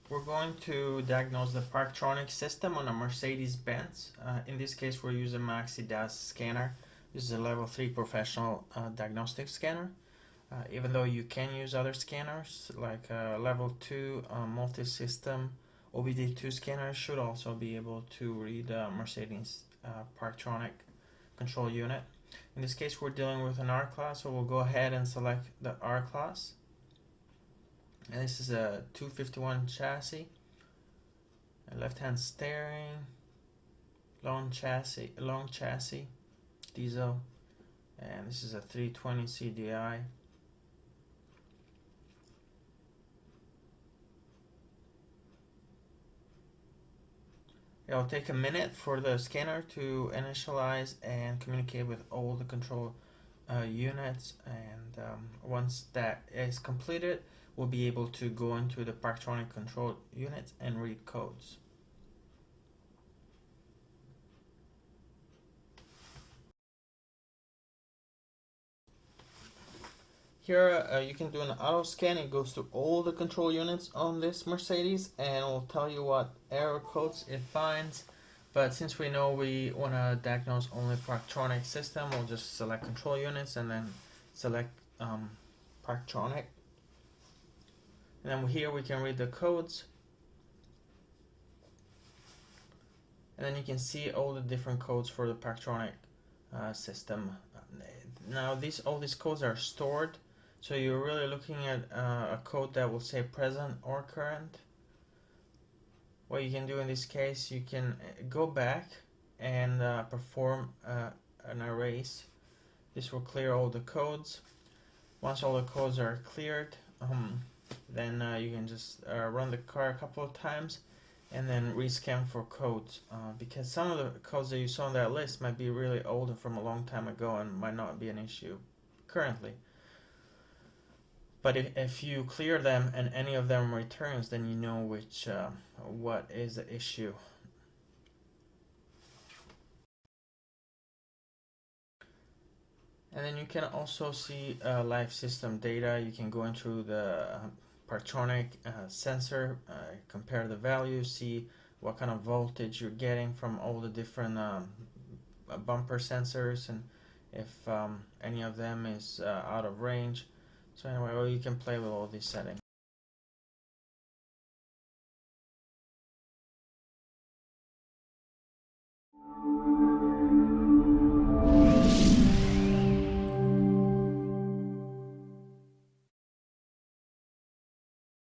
We're going to diagnose the Parktronic system on a Mercedes-Benz. In this case, we're using MaxiDAS scanner. This is a level 3 professional diagnostic scanner. Even though you can use other scanners, like level 2 multi-system OBD2 scanner should also be able to read Mercedes Parktronic control unit. In this case, we're dealing with an R class, so we'll go ahead and select the R class. And this is a 251 chassis, a left-hand steering, long chassis, diesel, and this is a 320 CDI. It'll take a minute for the scanner to initialize and communicate with all the control units, and once that is completed, we'll be able to go into the Parktronic control units and read codes. Here you can do an auto scan. It goes to all the control units on this Mercedes and will tell you what error codes it finds. But since we know we want to diagnose only Parktronic system, we'll just select control units and then select Parktronic. And then here we can read the codes. And then you can see all the different codes for the Parktronic system. Now all these codes are stored, so you're really looking at a code that will say present or current. What you can do in this case, you can go back and perform an erase. This will clear all the codes. Once all the codes are cleared, then you can just run the car a couple of times and then rescan for codes, because some of the codes that you saw on that list might be really old and from a long time ago and might not be an issue currently. But if you clear them and any of them returns, then you know what is the issue. And then you can also see live system data. You can go into the Parktronic sensor, compare the values, see what kind of voltage you're getting from all the different bumper sensors, and if any of them is out of range. So anyway, well, you can play with all these settings.